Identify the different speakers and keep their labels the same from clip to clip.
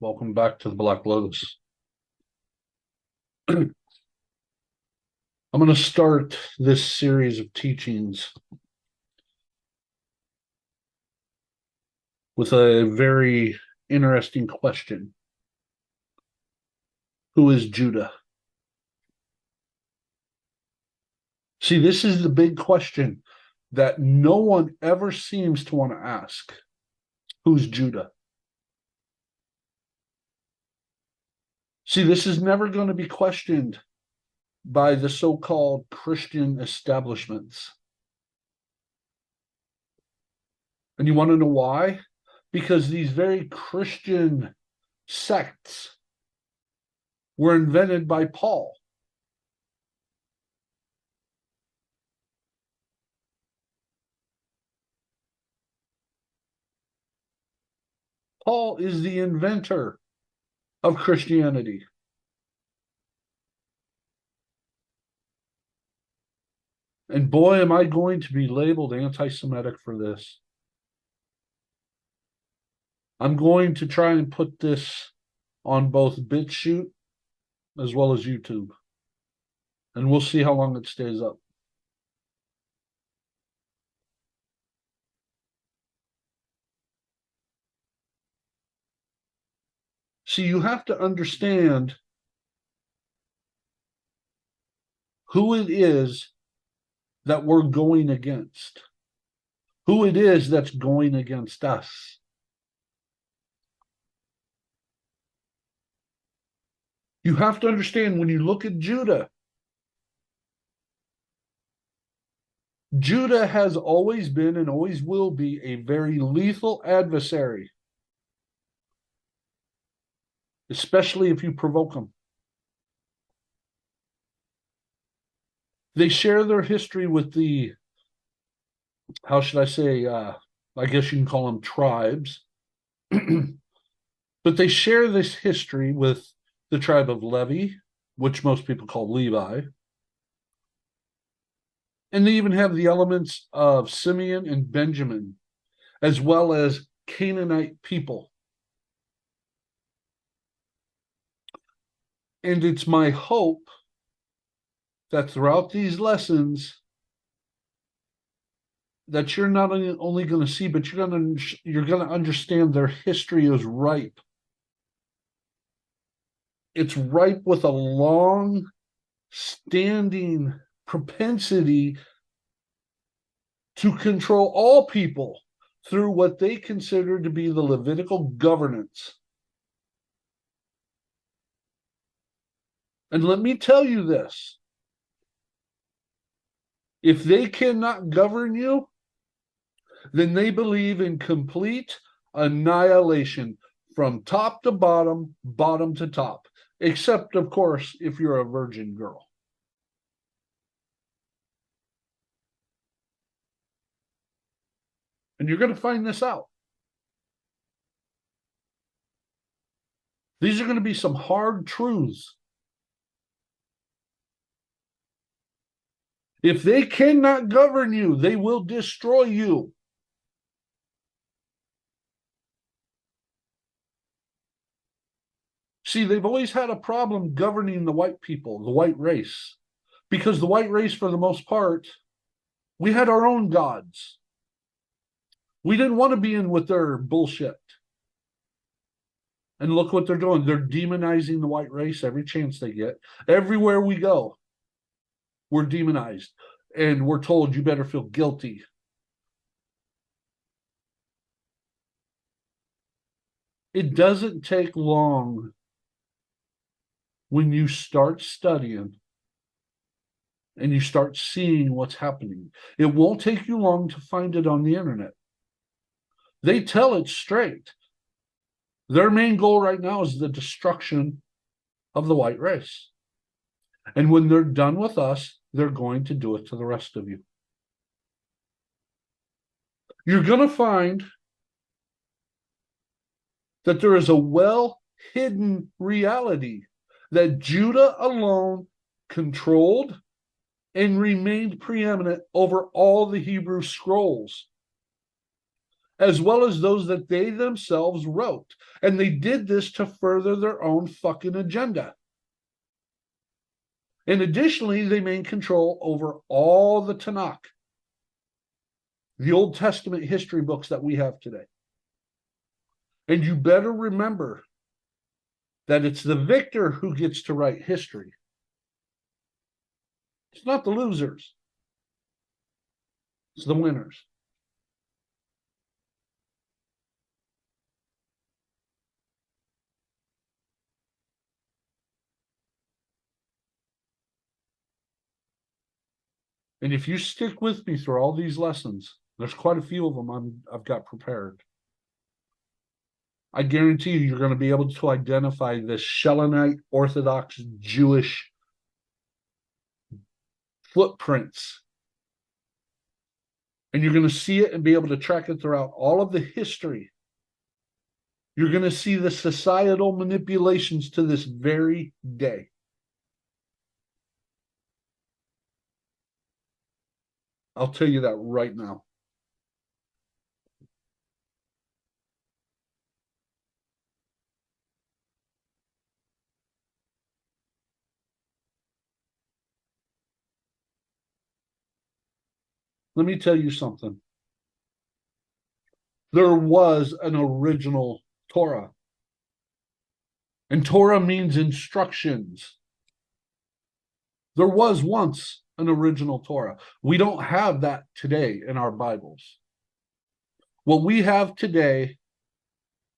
Speaker 1: Welcome back to the Black Lotus. I'm going to start this series of teachings with a very interesting question. Who is Judah? See, this is the big question that no one ever seems to want to ask. Who's Judah? See, this is never going to be questioned by the so-called Christian establishments. And you want to know why? Because these very Christian sects were invented by Paul. Paul is the inventor of Christianity. And boy, am I going to be labeled anti-Semitic for this. I'm going to try and put this on both BitChute as well as YouTube. And we'll see how long it stays up. See, you have to understand who it is that we're going against, who it is that's going against us. You have to understand when you look at Judah, Judah has always been and always will be a very lethal adversary, especially if you provoke them. They share their history with the, how should I say, I guess you can call them tribes, but they share this history with the tribe of Levi, which most people call Levi. And they even have the elements of Simeon and Benjamin, as well as Canaanite people. And it's my hope that throughout these lessons that you're not only going to see, but you're going to understand their history is ripe. It's ripe with a long-standing propensity to control all people through what they consider to be the Levitical governance. And let me tell you this. If they cannot govern you, then they believe in complete annihilation from top to bottom, bottom to top. Except, of course, if you're a virgin girl. And you're going to find this out. These are going to be some hard truths. If they cannot govern you, they will destroy you. See, they've always had a problem governing the white people, the white race, because the white race, for the most part, we had our own gods. We didn't want to be in with their bullshit. And look what they're doing. They're demonizing the white race every chance they get. Everywhere we go, we're demonized. And we're told you better feel guilty. It doesn't take long when you start studying and you start seeing what's happening. It won't take you long to find it on the internet. They tell it straight. Their main goal right now is the destruction of the white race. And when they're done with us, they're going to do it to the rest of you. You're going to find that there is a well-hidden reality that Judah alone controlled and remained preeminent over all the Hebrew scrolls. as well as those that they themselves wrote. And they did this to further their own fucking agenda. And additionally, they maintained control over all the Tanakh, the Old Testament history books that we have today. And you better remember that it's the victor who gets to write history. It's not the losers. It's the winners. And if you stick with me through all these lessons, there's quite a few of them I've got prepared. I guarantee you're going to be able to identify this Shellanite Orthodox Jewish footprints. And you're going to see it and be able to track it throughout all of the history. You're going to see the societal manipulations to this very day. I'll tell you that right now. Let me tell you something. There was an original Torah. And Torah means instructions. There was once an original Torah. We don't have that today in our Bibles. What we have today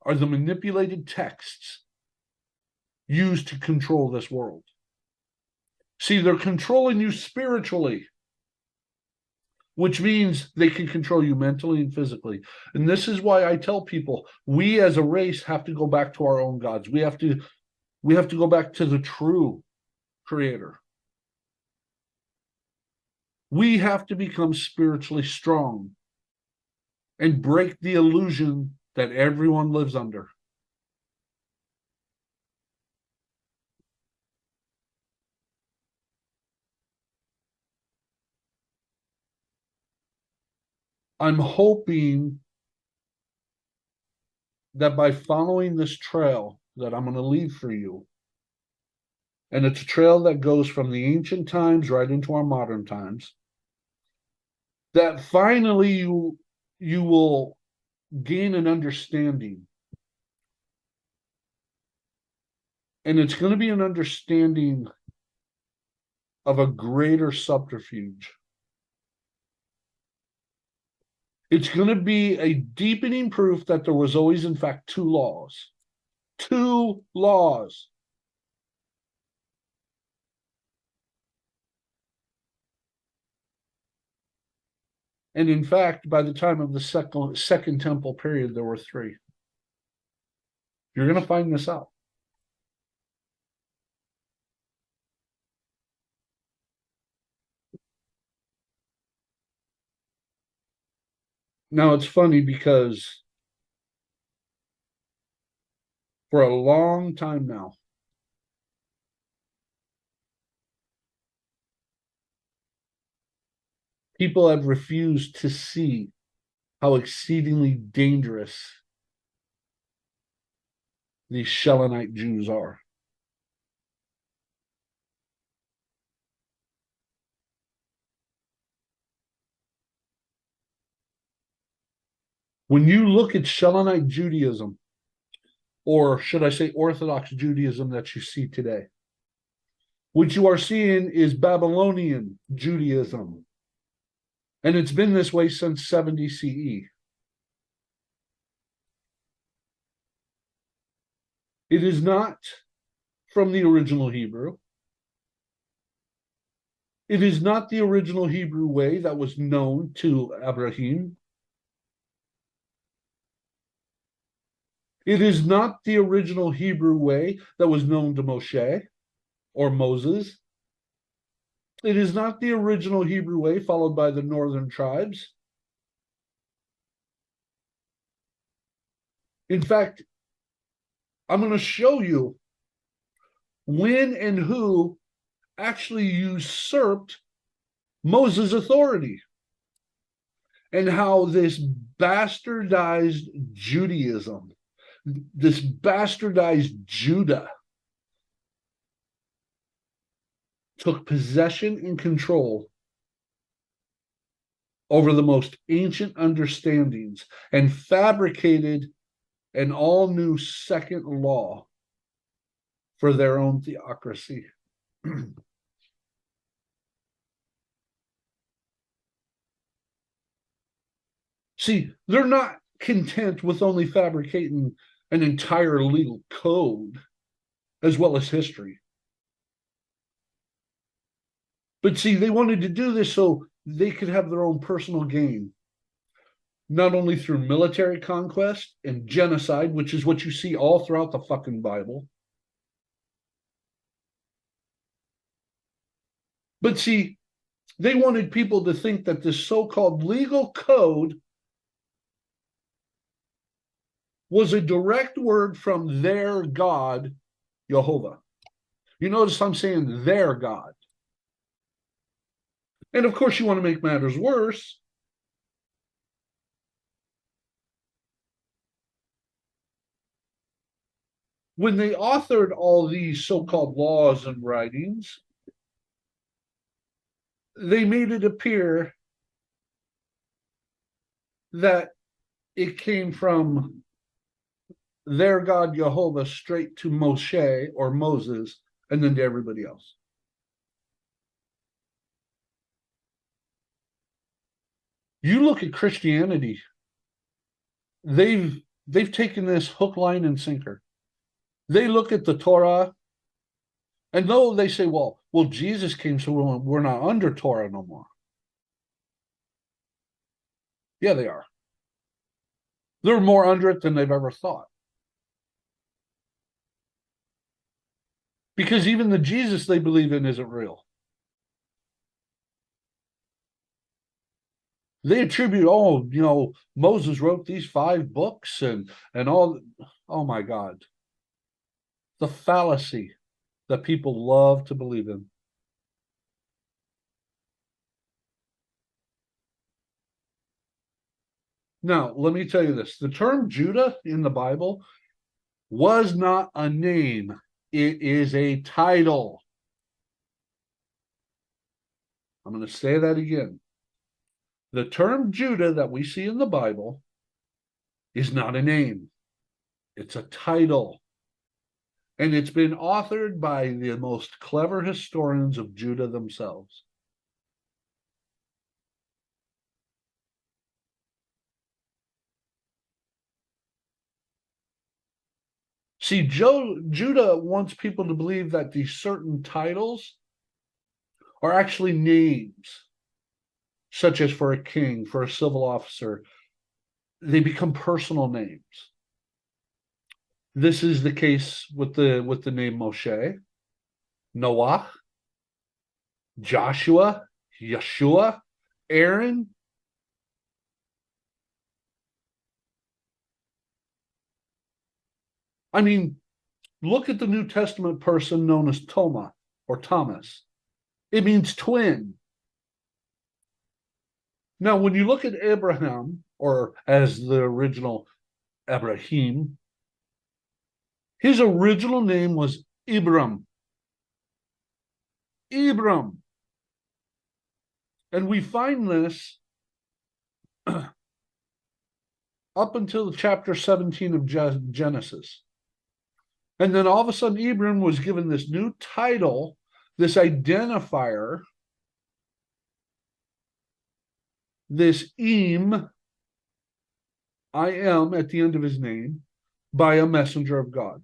Speaker 1: are the manipulated texts used to control this world. See, they're controlling you spiritually, which means they can control you mentally and physically. And this is why I tell people, we as a race have to go back to our own gods. We have to go back to the true creator. We have to become spiritually strong and break the illusion that everyone lives under. I'm hoping that by following this trail that I'm going to leave for you, and it's a trail that goes from the ancient times right into our modern times, that finally you will gain an understanding. And it's going to be an understanding of a greater subterfuge. It's going to be a deepening proof that there was always, in fact, two laws. Two laws. And in fact, by the time of the second temple period, there were three. You're going to find this out. Now, it's funny because for a long time now, people have refused to see how exceedingly dangerous these Shellanite Jews are. When you look at Shellanite Judaism, or should I say Orthodox Judaism that you see today, what you are seeing is Babylonian Judaism. And it's been this way since 70 CE. It is not from the original Hebrew. It is not the original Hebrew way that was known to Abraham. It is not the original Hebrew way that was known to Moshe or Moses. It is not the original Hebrew way followed by the northern tribes. In fact, I'm going to show you when and who actually usurped Moses' authority. and how this bastardized Judaism, this bastardized Judah, took possession and control over the most ancient understandings and fabricated an all-new second law for their own theocracy. See, they're not content with only fabricating an entire legal code as well as history. But see, they wanted to do this so they could have their own personal gain, not only through military conquest and genocide, which is what you see all throughout the fucking Bible. But see, they wanted people to think that this so-called legal code was a direct word from their God, Jehovah. You notice I'm saying their God. And of course, you want to make matters worse. When they authored all these so-called laws and writings, they made it appear that it came from their God Jehovah straight to Moshe or Moses and then to everybody else. You look at Christianity, they've taken this hook, line, and sinker. They look at the Torah, and though they say, well, Jesus came, so we're not under Torah no more. Yeah, they are. They're more under it than they've ever thought. Because even the Jesus they believe in isn't real. They attribute, Moses wrote these 5 books and all. Oh my God. The fallacy that people love to believe in. Now, let me tell you this. The term Judah in the Bible was not a name. It is a title. I'm going to say that again. The term Judah that we see in the Bible is not a name. It's a title. And it's been authored by the most clever historians of Judah themselves. See, Judah wants people to believe that these certain titles are actually names, such as for a king, for a civil officer. They become personal names. This is the case with the name Moshe, Noah, Joshua, Yeshua, Aaron. I mean, look at the New Testament person known as Toma or Thomas. It means twin. Now, when you look at Abraham, or as the original Abraham, his original name was Ibram. Ibram. And we find this up until chapter 17 of Genesis. And then all of a sudden, Ibram was given this new title, this identifier, this I am at the end of his name, by a messenger of God.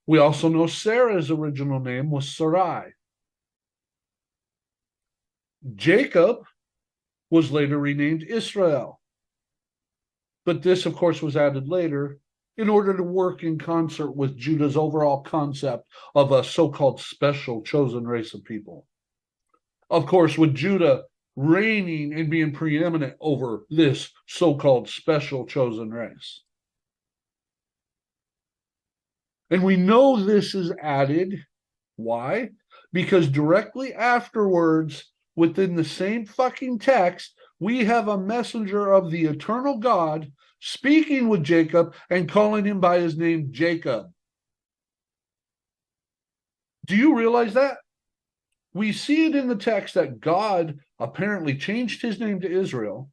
Speaker 1: We also know Sarah's original name was Sarai. Jacob was later renamed Israel. But this, of course, was added later in order to work in concert with Judah's overall concept of a so-called special chosen race of people. Of course, with Judah reigning and being preeminent over this so-called special chosen race. And we know this is added. Why? Because directly afterwards, within the same fucking text, we have a messenger of the eternal God speaking with Jacob and calling him by his name Jacob. Do you realize that? We see it in the text that God apparently changed his name to Israel,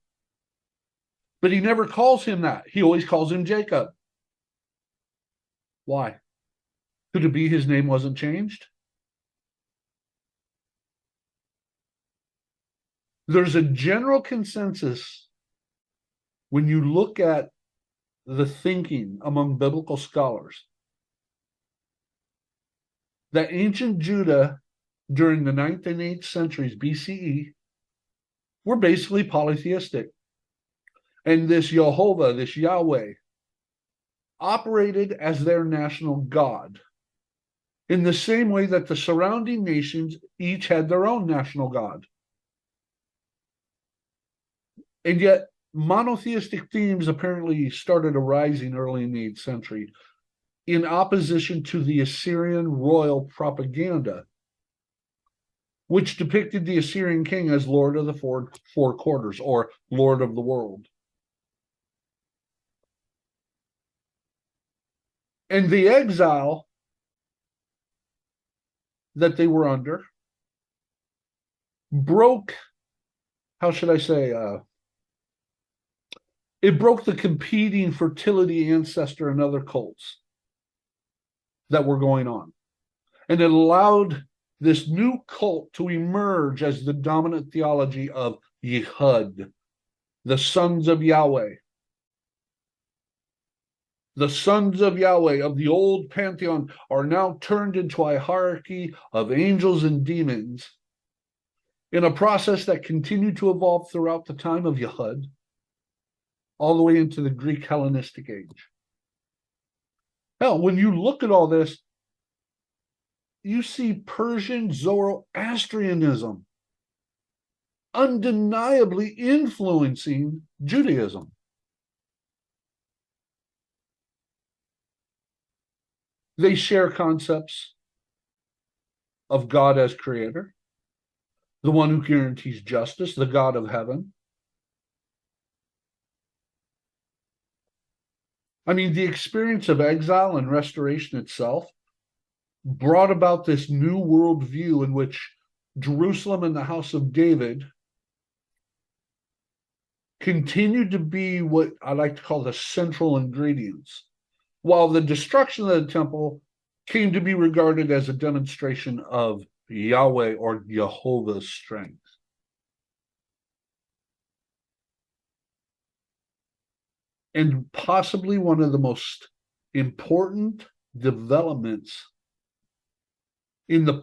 Speaker 1: but he never calls him that. He always calls him Jacob. Why? Could it be his name wasn't changed? There's a general consensus when you look at the thinking among biblical scholars that ancient Judah during the 9th and 8th centuries BCE were basically polytheistic. And this Jehovah, this Yahweh, operated as their national God in the same way that the surrounding nations each had their own national God. And yet, monotheistic themes apparently started arising early in the 8th century in opposition to the Assyrian royal propaganda, which depicted the Assyrian king as Lord of the four quarters, or Lord of the world. And the exile that they were under broke, how should I say, it broke the competing fertility ancestor and other cults that were going on. And it allowed this new cult to emerge as the dominant theology of Yehud, the sons of Yahweh. The sons of Yahweh of the old pantheon are now turned into a hierarchy of angels and demons in a process that continued to evolve throughout the time of Yehud, all the way into the Greek Hellenistic age. Hell, when you look at all this, you see Persian Zoroastrianism undeniably influencing Judaism. They share concepts of God as creator, the one who guarantees justice, the God of heaven. I mean, the experience of exile and restoration itself brought about this new worldview in which Jerusalem and the house of David continued to be what I like to call the central ingredients, while the destruction of the temple came to be regarded as a demonstration of Yahweh or Jehovah's strength. And possibly one of the most important developments in the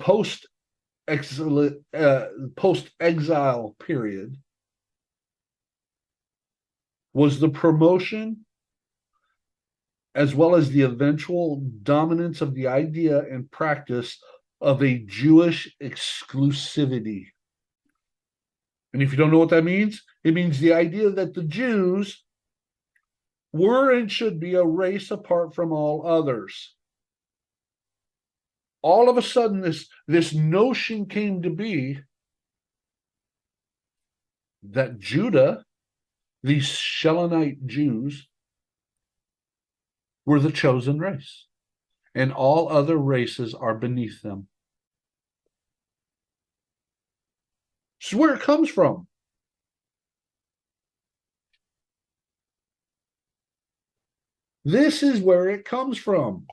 Speaker 1: post-exile period was the promotion as well as the eventual dominance of the idea and practice of a Jewish exclusivity. And if you don't know what that means, it means the idea that the Jews were and should be a race apart from all others. All of a sudden, this notion came to be that Judah, these Shelonite Jews, were the chosen race, and all other races are beneath them. This is where it comes from. This is where it comes from.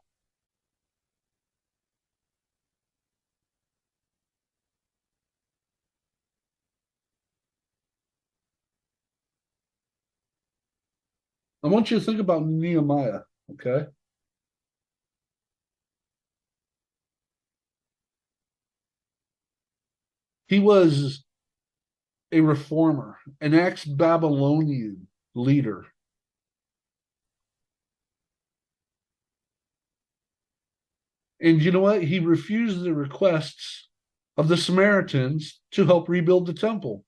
Speaker 1: I want you to think about Nehemiah, okay? He was a reformer, an ex-Babylonian leader. And you know what? He refused the requests of the Samaritans to help rebuild the temple.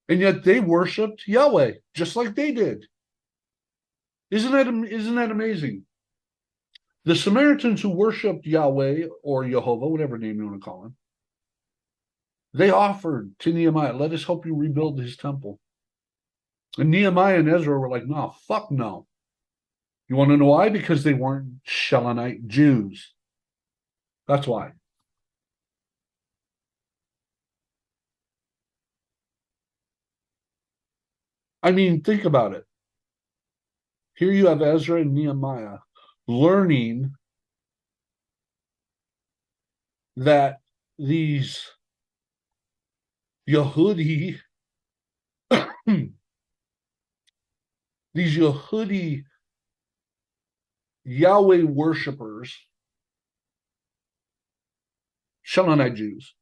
Speaker 1: And yet they worshiped Yahweh, just like they did. Isn't that amazing? The Samaritans who worshiped Yahweh or Jehovah, whatever name you want to call him, they offered to Nehemiah, let us help you rebuild his temple. And Nehemiah and Ezra were like, no, fuck no. You want to know why? Because they weren't Shelonite Jews. That's why. I mean, think about it. Here you have Ezra and Nehemiah learning that these Yehudi, these Yehudi Yahweh worshippers, Shelonite Jews,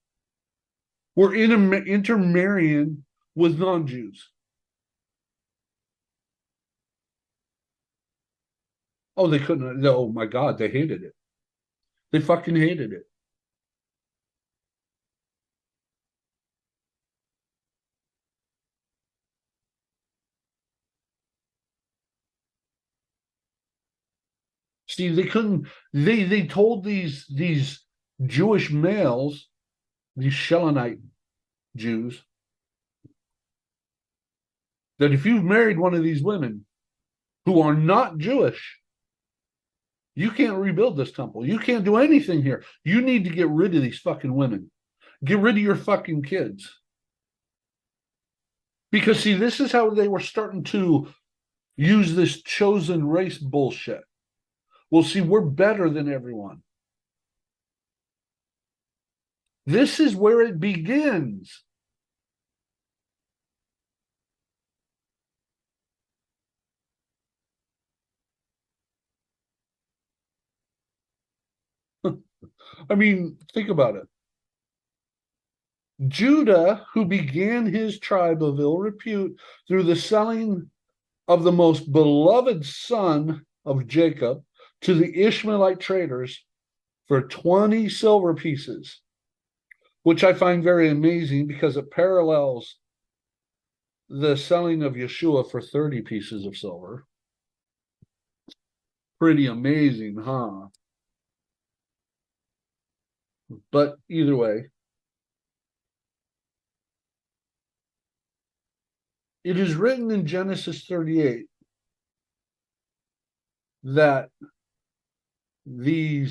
Speaker 1: were intermarrying with non-Jews. Oh, they couldn't. Oh my God, they hated it. They fucking hated it. See, they couldn't. They told these Jewish males, these Shelonite Jews, that if you've married one of these women who are not Jewish, you can't rebuild this temple. You can't do anything here. You need to get rid of these fucking women. Get rid of your fucking kids. Because, see, this is how they were starting to use this chosen race bullshit. Well, see, we're better than everyone. This is where it begins. I mean, think about it. Judah, who began his tribe of ill repute through the selling of the most beloved son of Jacob to the Ishmaelite traders for 20 silver pieces, which I find very amazing because it parallels the selling of Yeshua for 30 pieces of silver. Pretty amazing, huh? But either way, it is written in Genesis 38 that the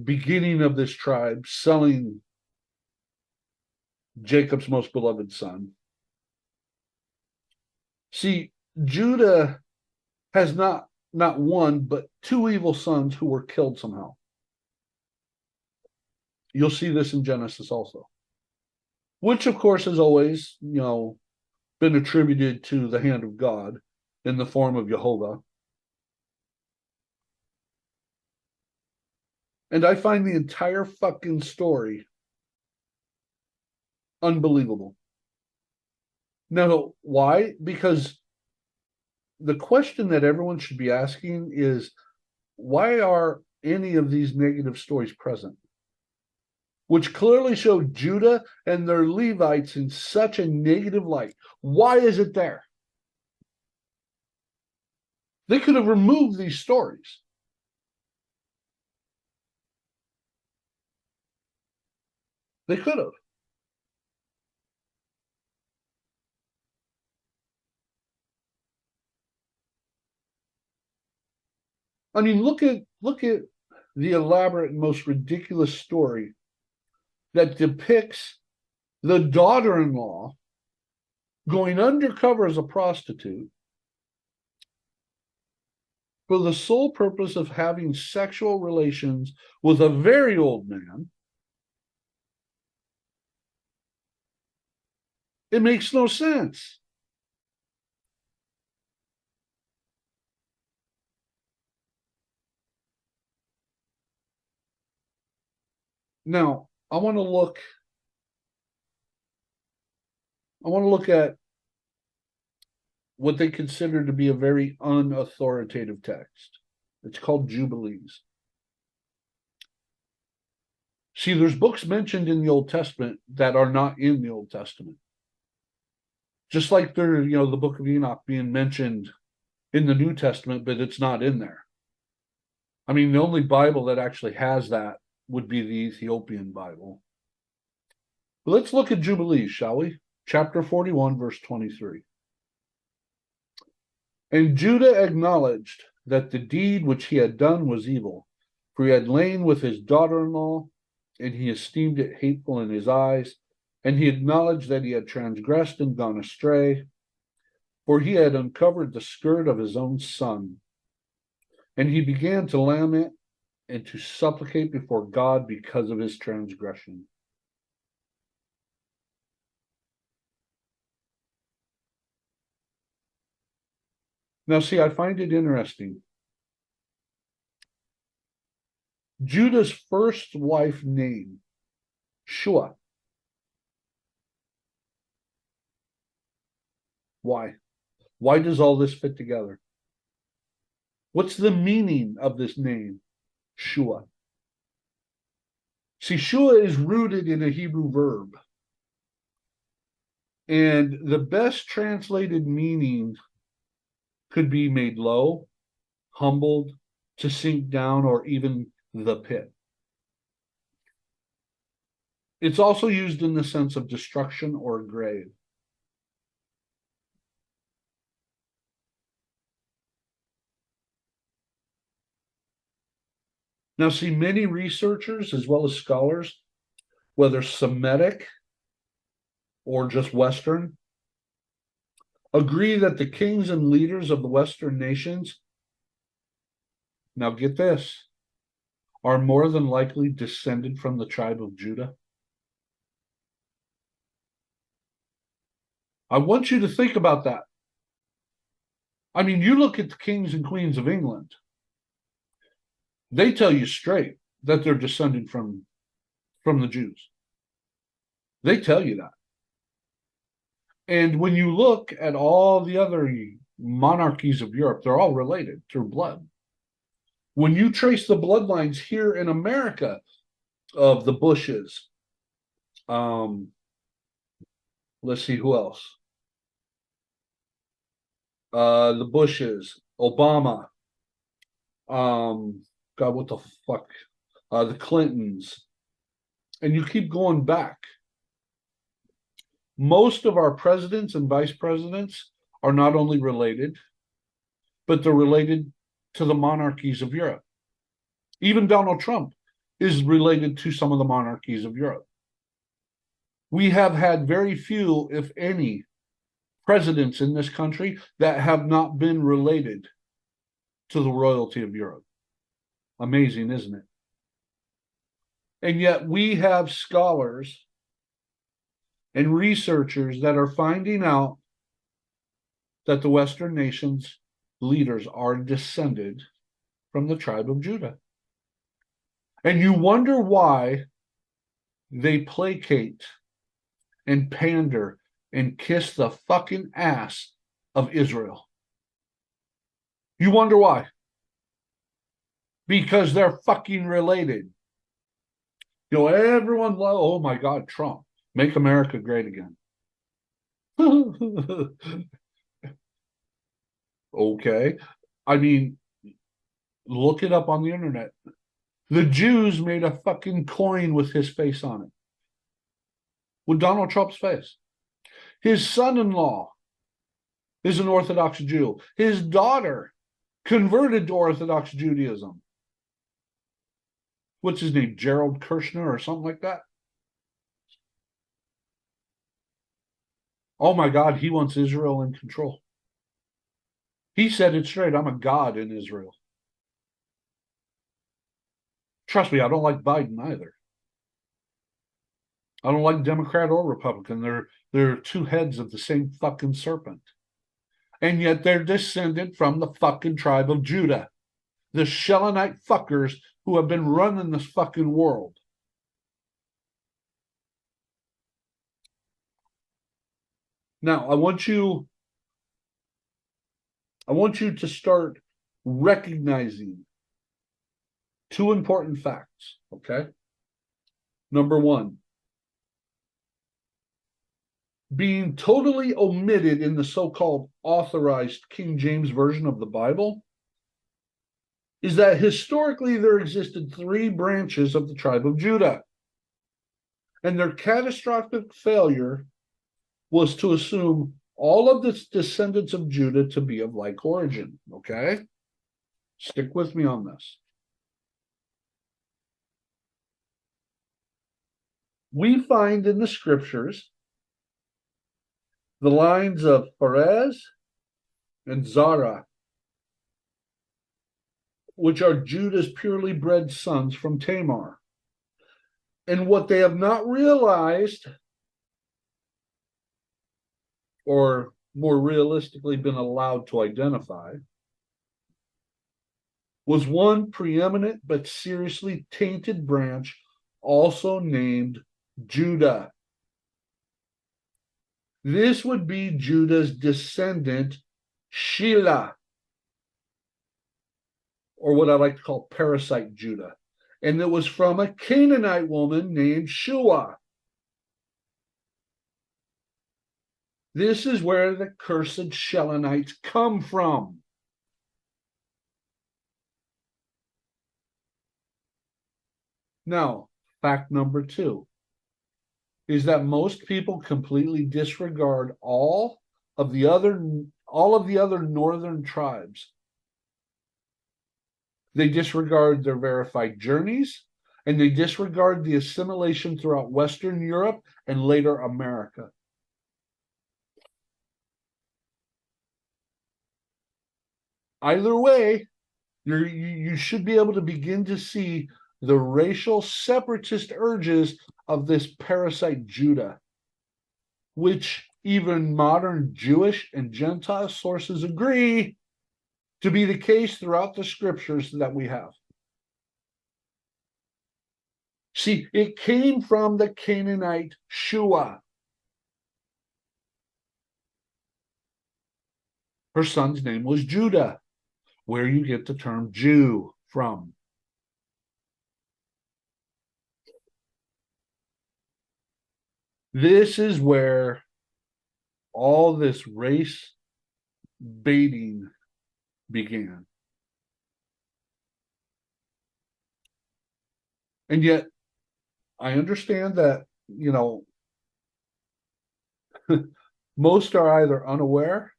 Speaker 1: beginning of this tribe selling Jacob's most beloved son. See, Judah has not one, but two evil sons who were killed somehow. You'll see this in Genesis also, which of course has always, been attributed to the hand of God in the form of Jehovah. And I find the entire fucking story unbelievable. Now, why? Because the question that everyone should be asking is, why are any of these negative stories present? Which clearly show Judah and their Levites in such a negative light. Why is it there? They could have removed these stories. They could have. I mean, look at the elaborate and most ridiculous story that depicts the daughter-in-law going undercover as a prostitute for the sole purpose of having sexual relations with a very old man. It makes no sense. Now, I want to look at what they consider to be a very unauthoritative text. It's called Jubilees. See, there's books mentioned in the Old Testament that are not in the Old Testament. Just like there, the book of Enoch being mentioned in the New Testament, but it's not in there. I mean, the only Bible that actually has that would be the Ethiopian Bible. Let's look at Jubilees, shall we? chapter 41, verse 23. And Judah acknowledged that the deed which he had done was evil, for he had lain with his daughter-in-law, and he esteemed it hateful in his eyes, and he acknowledged that he had transgressed and gone astray, for he had uncovered the skirt of his own son. And he began to lament and to supplicate before God because of his transgression. Now, see, I find it interesting. Judah's first wife name, Shua. Why? Why does all this fit together? What's the meaning of this name, Shua? See, Shua is rooted in a Hebrew verb. And the best translated meaning could be made low, humbled, to sink down, or even the pit. It's also used in the sense of destruction or grave. Now, see, many researchers as well as scholars, whether Semitic or just Western, agree that the kings and leaders of the Western nations, now get this, are more than likely descended from the tribe of Judah. I want you to think about that. I mean, you look at the kings and queens of England, they tell you straight that they're descended from the Jews. They tell you that. And when you look at all the other monarchies of Europe, they're all related through blood. When you trace the bloodlines here in America of the Bushes, let's see who else. The Bushes, Obama, God, what the fuck? The Clintons. And you keep going back. Most of our presidents and vice presidents are not only related, but they're related to the monarchies of Europe. Even Donald Trump is related to some of the monarchies of Europe. We have had very few, if any, presidents in this country that have not been related to the royalty of Europe. Amazing, isn't it? And yet we have scholars and researchers that are finding out that the Western nations' leaders are descended from the tribe of Judah. And you wonder why they placate and pander and kiss the fucking ass of Israel. You wonder why? Because they're fucking related. You know, everyone loves, oh my God, Trump, make America great again. Okay. I mean, look it up on the internet. The Jews made a fucking coin with his face on it. With Donald Trump's face. His son-in-law is an Orthodox Jew. His daughter converted to Orthodox Judaism. What's his name? Gerald Kirshner or something like that? Oh my God, he wants Israel in control. He said it straight, I'm a god in Israel. Trust me, I don't like Biden either. I don't like Democrat or Republican. They're two heads of the same fucking serpent. And yet they're descended from the fucking tribe of Judah. The Shellanite fuckers who have been running this fucking world. Now, I want you to start recognizing two important facts, okay? Number one, being totally omitted in the so-called authorized King James Version of the Bible is that historically there existed three branches of the tribe of Judah. And their catastrophic failure was to assume all of the descendants of Judah to be of like origin. Okay? Stick with me on this. We find in the scriptures the lines of Perez and Zara, which are Judah's purely bred sons from Tamar. And what they have not realized, or more realistically been allowed to identify, was one preeminent but seriously tainted branch also named Judah. This would be Judah's descendant, Shelah, or what I like to call parasite Judah. And it was from a Canaanite woman named Shua. This is where the cursed Shelanites come from. Now, fact number 2 is that most people completely disregard all of the other northern tribes. They disregard their verified journeys, and they disregard the assimilation throughout Western Europe and later America. Either way, you should be able to begin to see the racial separatist urges of this parasite Judah, which even modern Jewish and Gentile sources agree to be the case throughout the scriptures that we have. See, it came from the Canaanite Shua. Her son's name was Judah, where you get the term Jew from. This is where all this race baiting began. And yet, I understand that, most are either unaware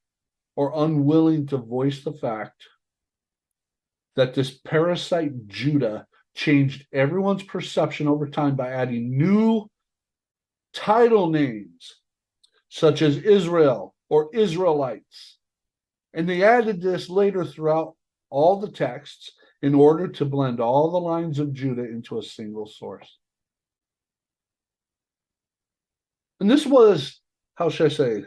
Speaker 1: or unwilling to voice the fact that this parasite Judah changed everyone's perception over time by adding new title names, such as Israel or Israelites. And they added this later throughout all the texts in order to blend all the lines of Judah into a single source. And this was, how should I say,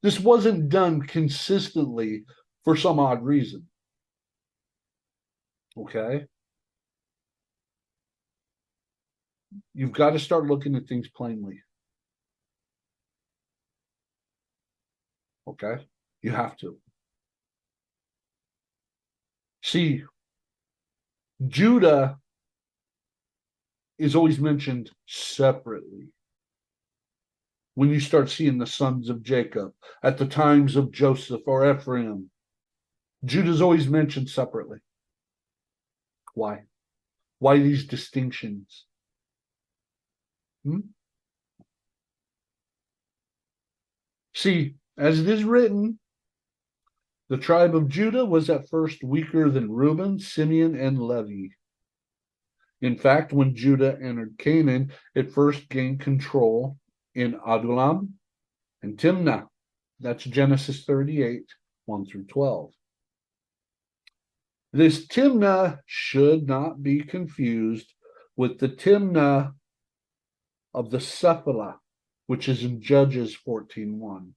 Speaker 1: this wasn't done consistently for some odd reason. Okay? You've got to start looking at things plainly. Okay? You have to. See, Judah is always mentioned separately. When you start seeing the sons of Jacob at the times of Joseph or Ephraim, Judah's always mentioned separately. Why? Why these distinctions? See, as it is written, the tribe of Judah was at first weaker than Reuben, Simeon, and Levi. In fact, when Judah entered Canaan, it first gained control in Adullam and Timnah. That's Genesis 38, 1 through 12. This Timnah should not be confused with the Timnah of the Sephilah, which is in Judges 14:1.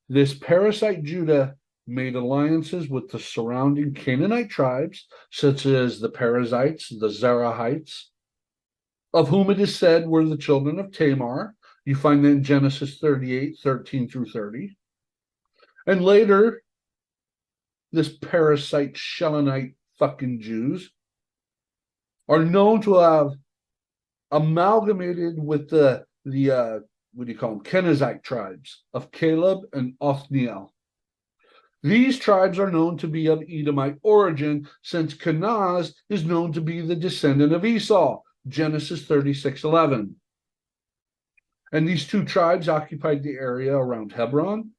Speaker 1: This parasite Judah made alliances with the surrounding Canaanite tribes, such as the Perizzites, the Zerahites, of whom it is said were the children of Tamar. You find that in Genesis 38, 13 through 30. And later, this parasite Shelanite fucking Jews are known to have amalgamated with the what do you call them, Kenizzite tribes of Caleb and Othniel. These tribes are known to be of Edomite origin, since Kenaz is known to be the descendant of Esau, Genesis 36:11. And these two tribes occupied the area around Hebron,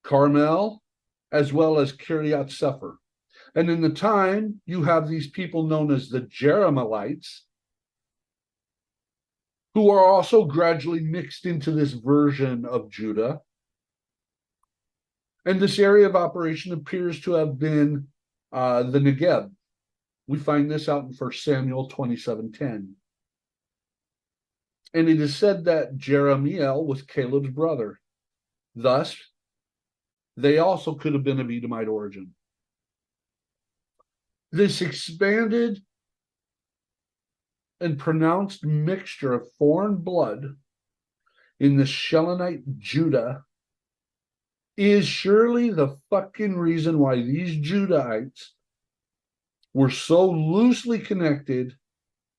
Speaker 1: Carmel, as well as Kiryat Sefer. And in the time, you have these people known as the Jeremites, who are also gradually mixed into this version of Judah. And this area of operation appears to have been the Negeb. We find this out in 1 Samuel 27:10. And it is said that Jeremiel was Caleb's brother. Thus, they also could have been of Edomite origin. This expanded and pronounced mixture of foreign blood in the Shelonite Judah is surely the fucking reason why these Judahites were so loosely connected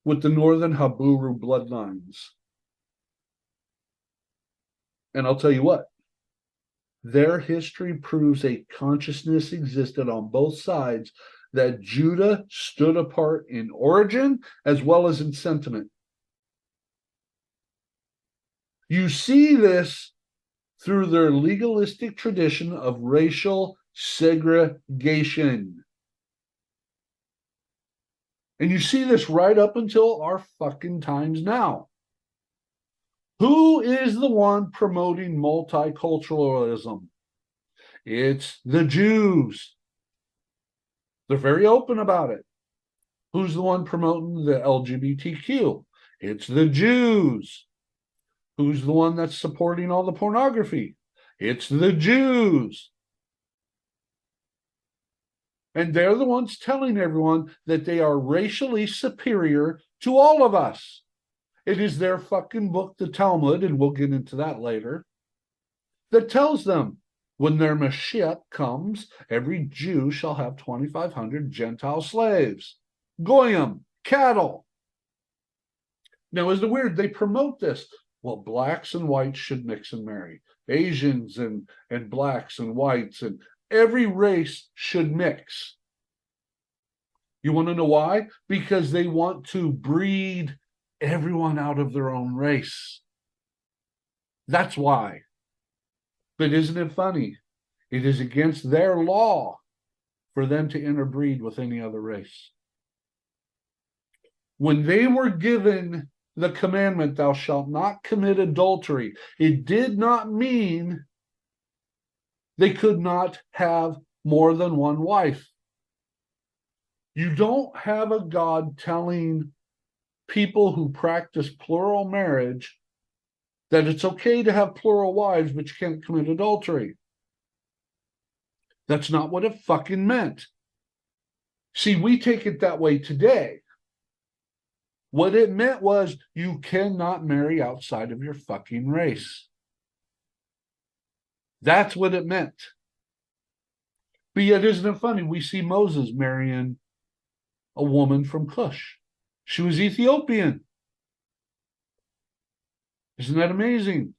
Speaker 1: with the northern Haburu bloodlines. And I'll tell you what, their history proves a consciousness existed on both sides, that Judah stood apart in origin as well as in sentiment. You see this through their legalistic tradition of racial segregation. And you see this right up until our fucking times now. Who is the one promoting multiculturalism? It's the Jews. They're very open about it. Who's the one promoting the LGBTQ? It's the Jews. Who's the one that's supporting all the pornography? It's the Jews. And they're the ones telling everyone that they are racially superior to all of us. It is their fucking book, the Talmud, and we'll get into that later, that tells them when their Mashiach comes, every Jew shall have 2,500 Gentile slaves, goyim, cattle. Now, isn't it weird? They promote this. Well, blacks and whites should mix and marry. Asians and blacks and whites and every race should mix. You want to know why? Because they want to breed everyone out of their own race. That's why. But isn't it funny? It is against their law for them to interbreed with any other race. When they were given the commandment, thou shalt not commit adultery, it did not mean they could not have more than one wife. You don't have a God telling people who practice plural marriage that it's okay to have plural wives, but you can't commit adultery. That's not what it fucking meant. See, we take it that way today. What it meant was you cannot marry outside of your fucking race. That's what it meant. But yet, isn't it funny? We see Moses marrying a woman from Cush. She was Ethiopian. Isn't that amazing?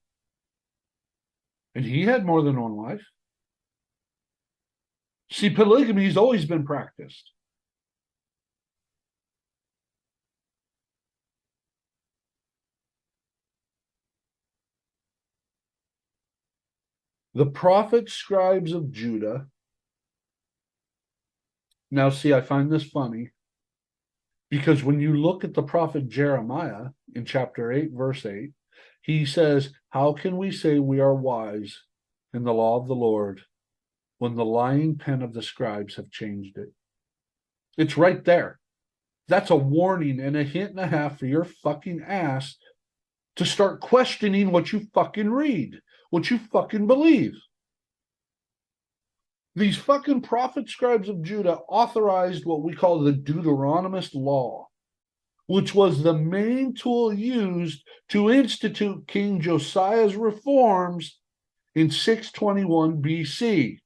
Speaker 1: And he had more than one wife. See, polygamy has always been practiced. The prophet scribes of Judah. Now, see, I find this funny because when you look at the prophet Jeremiah in chapter 8, verse 8, he says, how can we say we are wise in the law of the Lord when the lying pen of the scribes have changed it? It's right there. That's a warning and a hint and a half for your fucking ass to start questioning what you fucking read, what you fucking believe. These fucking prophet scribes of Judah authorized what we call the Deuteronomist law, which was the main tool used to institute King Josiah's reforms in 621 BC.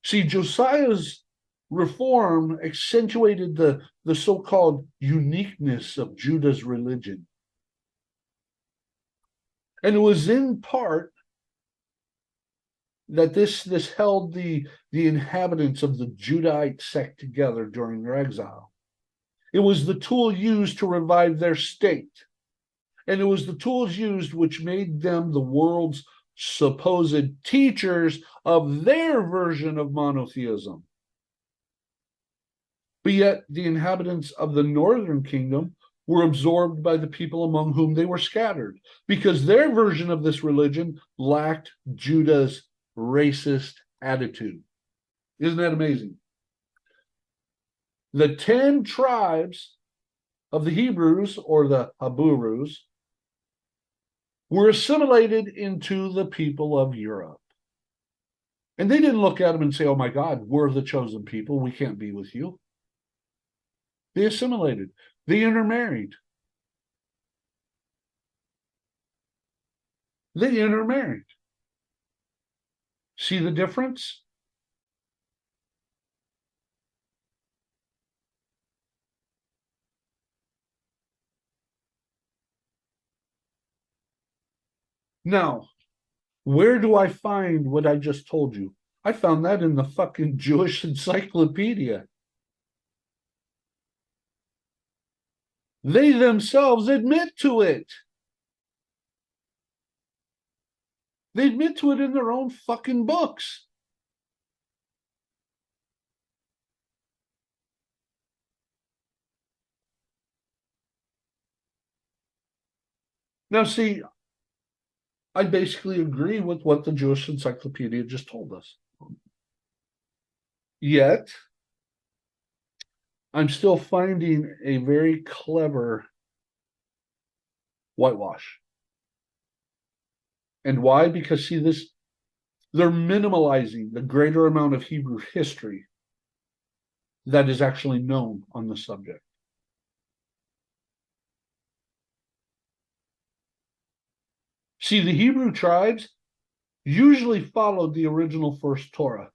Speaker 1: See, Josiah's reform accentuated the so-called uniqueness of Judah's religion. And it was in part that this held the inhabitants of the Judahite sect together during their exile. It was the tool used to revive their state. And it was the tools used which made them the world's supposed teachers of their version of monotheism. But yet the inhabitants of the northern kingdom were absorbed by the people among whom they were scattered, because their version of this religion lacked Judah's racist attitude. Isn't that amazing? The 10 tribes of the Hebrews, or the Haburus, were assimilated into the people of Europe. And they didn't look at them and say, oh my God, we're the chosen people. We can't be with you. They assimilated. They intermarried. See the difference? Now, where do I find what I just told you? I found that in the fucking Jewish Encyclopedia. They themselves admit to it. They admit to it in their own fucking books. Now, see, I basically agree with what the Jewish Encyclopedia just told us. Yet, I'm still finding a very clever whitewash. And why? Because, see, they're minimalizing the greater amount of Hebrew history that is actually known on the subject. See, the Hebrew tribes usually followed the original first Torah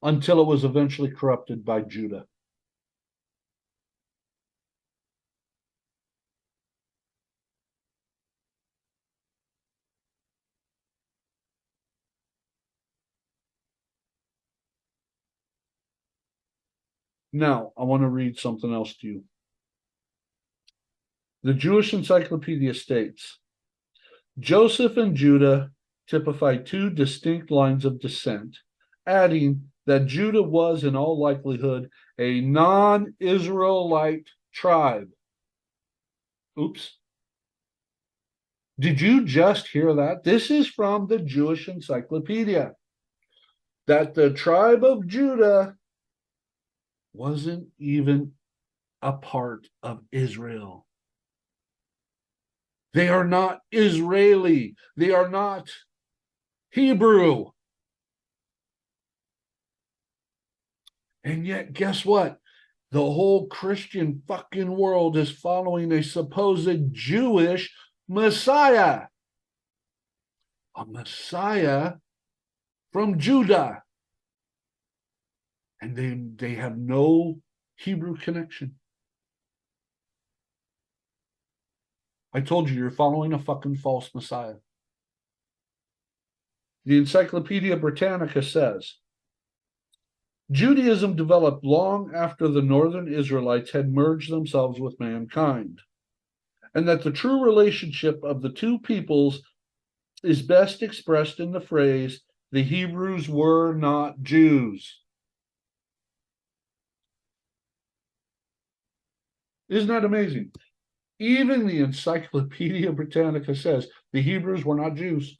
Speaker 1: until it was eventually corrupted by Judah. Now, I want to read something else to you. The Jewish Encyclopedia states, Joseph and Judah typify two distinct lines of descent, adding that Judah was in all likelihood a non-Israelite tribe. Oops. Did you just hear that? This is from the Jewish Encyclopedia. That the tribe of Judah wasn't even a part of Israel. They are not Israeli. They are not Hebrew. And yet, guess what? The whole Christian fucking world is following a supposed Jewish Messiah. A Messiah from Judah. And they have no Hebrew connection. I told you, you're following a fucking false Messiah. The Encyclopedia Britannica says, Judaism developed long after the northern Israelites had merged themselves with mankind, and that the true relationship of the two peoples is best expressed in the phrase, the Hebrews were not Jews. Isn't that amazing? Even the Encyclopedia Britannica says the Hebrews were not Jews.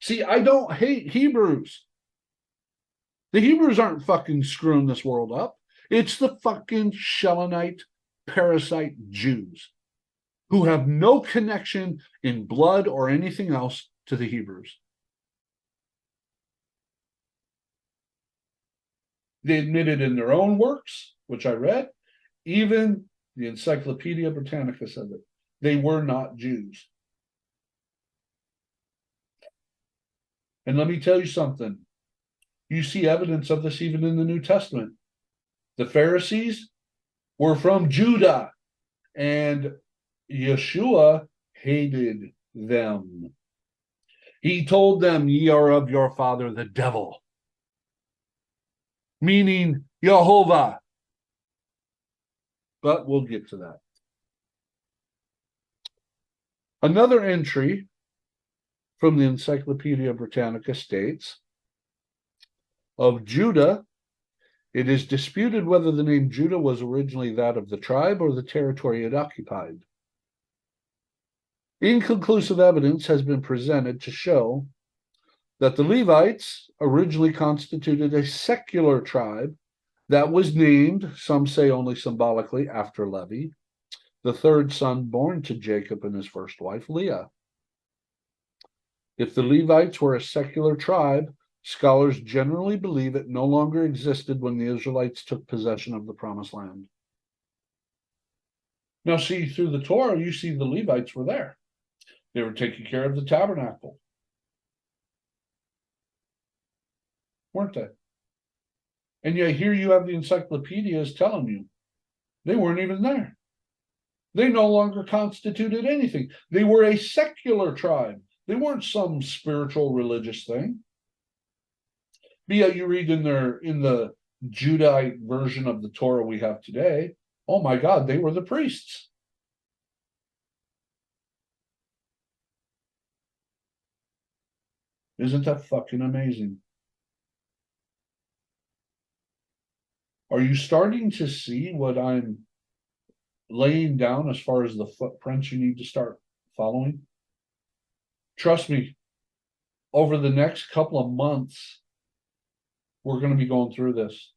Speaker 1: See, I don't hate Hebrews. The Hebrews aren't fucking screwing this world up. It's the fucking Shellanite parasite Jews who have no connection in blood or anything else to the Hebrews. They admit it in their own works, which I read. Even the Encyclopedia Britannica said it. They were not Jews. And let me tell you something. You see evidence of this even in the New Testament. The Pharisees were from Judah, and Yeshua hated them. He told them, ye are of your father, the devil, meaning Jehovah. But we'll get to that. Another entry from the Encyclopedia Britannica states, of Judah, it is disputed whether the name Judah was originally that of the tribe or the territory it occupied. Inconclusive evidence has been presented to show that the Levites originally constituted a secular tribe that was named, some say only symbolically, after Levi, the third son born to Jacob and his first wife, Leah. If the Levites were a secular tribe, scholars generally believe it no longer existed when the Israelites took possession of the Promised Land. Now, see, through the Torah, you see the Levites were there. They were taking care of the tabernacle, weren't they? And yet here you have the encyclopedias telling you they weren't even there. They no longer constituted anything. They were a secular tribe. They weren't some spiritual religious thing. But yet you read in the Judahite version of the Torah we have today, oh my God, they were the priests. Isn't that fucking amazing? Are you starting to see what I'm laying down as far as the footprints you need to start following? Trust me, over the next couple of months, we're going to be going through this.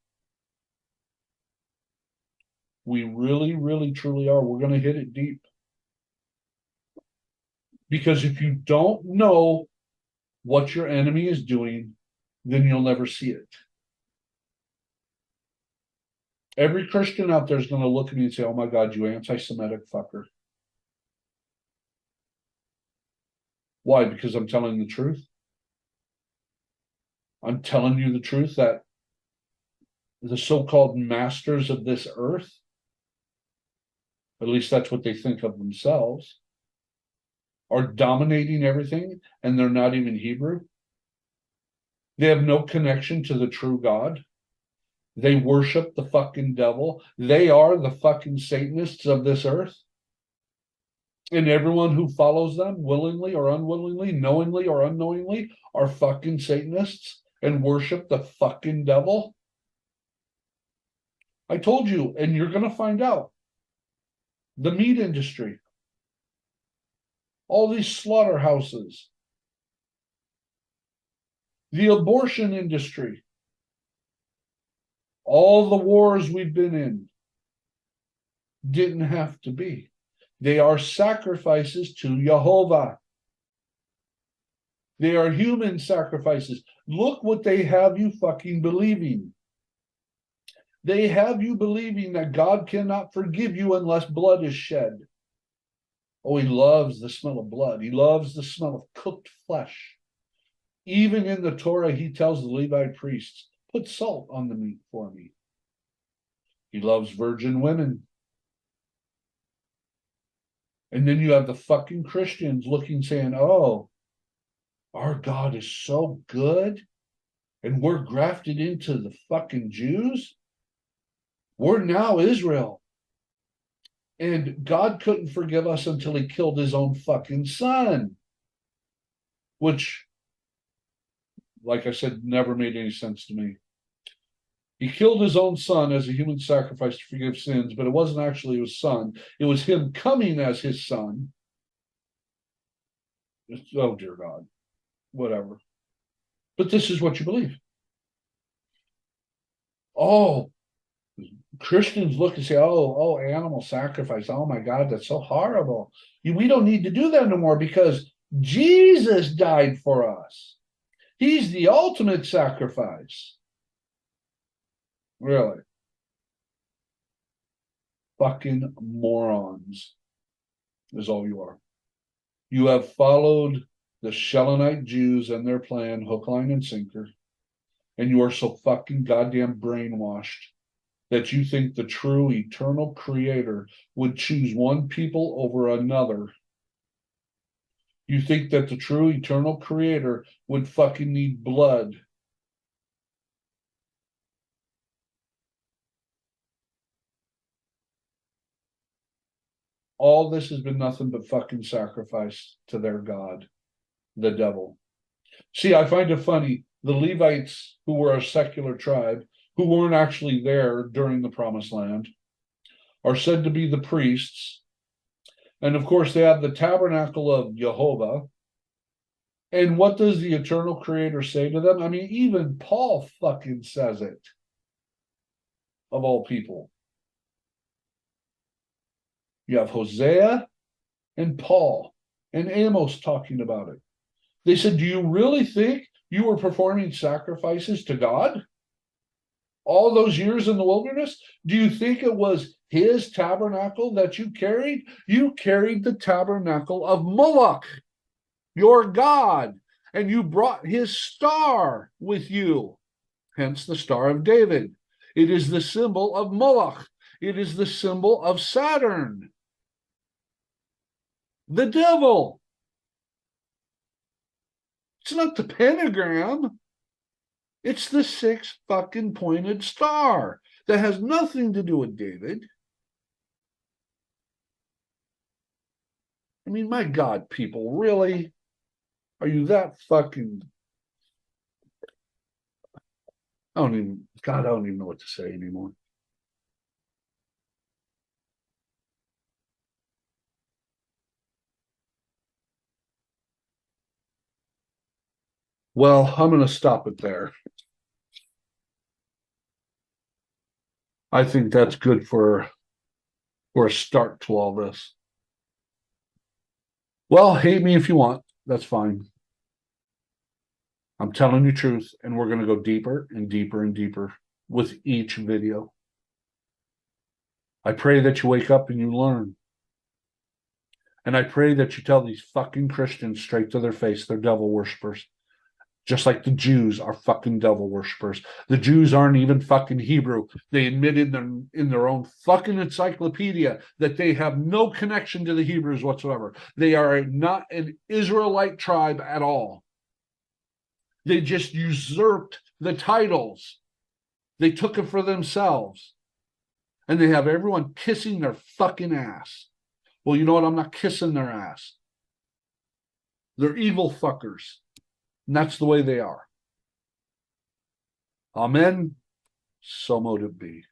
Speaker 1: We really, really, truly are. We're going to hit it deep. Because if you don't know what your enemy is doing, then you'll never see it. Every Christian out there is going to look at me and say, oh my God, you anti-Semitic fucker. Why? Because I'm telling the truth. I'm telling you the truth that the so-called masters of this earth, at least that's what they think of themselves, are dominating everything, and they're not even Hebrew. They have no connection to the true God. They worship the fucking devil. They are the fucking Satanists of this earth. And everyone who follows them, willingly or unwillingly, knowingly or unknowingly, are fucking Satanists and worship the fucking devil. I told you, and you're going to find out. The meat industry, all these slaughterhouses, the abortion industry, all the wars we've been in didn't have to be. They are sacrifices to Jehovah. They are human sacrifices. Look what they have you fucking believing. They have you believing that God cannot forgive you unless blood is shed. Oh, he loves the smell of blood. He loves the smell of cooked flesh. Even in the Torah, he tells the Levite priests, put salt on the meat for me. He loves virgin women. And then you have the fucking Christians looking, saying, oh, our God is so good, and we're grafted into the fucking Jews. We're now Israel. And God couldn't forgive us until he killed his own fucking son. Which, like I said, never made any sense to me. He killed his own son as a human sacrifice to forgive sins, but it wasn't actually his son. It was him coming as his son. Oh, dear God. Whatever. But this is what you believe. Oh, Christians look and say, oh, animal sacrifice. Oh, my God, that's so horrible. We don't need to do that no more because Jesus died for us. He's the ultimate sacrifice. Really? Fucking morons is all you are. You have followed the Shellanite Jews and their plan, hook, line, and sinker, and you are so fucking goddamn brainwashed that you think the true eternal creator would choose one people over another. You think that the true eternal creator would fucking need blood. all this has been nothing but fucking sacrifice to their God, the devil. See, I find it funny. The Levites, who were a secular tribe, who weren't actually there during the promised land, are said to be the priests. And of course, they have the tabernacle of Jehovah. And what does the eternal creator say to them? I mean, even Paul fucking says it, of all people. You have Hosea and Paul and Amos talking about it. They said, do you really think you were performing sacrifices to God all those years in the wilderness? Do you think it was his tabernacle that you carried? You carried the tabernacle of Moloch, your God, and you brought his star with you, hence the Star of David. It is the symbol of Moloch. It is the symbol of Saturn, the devil. It's not the pentagram. It's the 6 fucking pointed star that has nothing to do with David. I mean, my God, people, really? Are you that fucking... I don't even know what to say anymore. Well, I'm going to stop it there. I think that's good for a start to all this. Well, hate me if you want. That's fine. I'm telling you truth, and we're going to go deeper and deeper and deeper with each video. I pray that you wake up and you learn. And I pray that you tell these fucking Christians straight to their face they're devil worshippers. Just like the Jews are fucking devil worshippers. The Jews aren't even fucking Hebrew. They admit in their own fucking encyclopedia that they have no connection to the Hebrews whatsoever. They are not an Israelite tribe at all. They just usurped the titles. They took it for themselves. And they have everyone kissing their fucking ass. Well, you know what? I'm not kissing their ass. They're evil fuckers. And that's the way they are. Amen. So mote it be.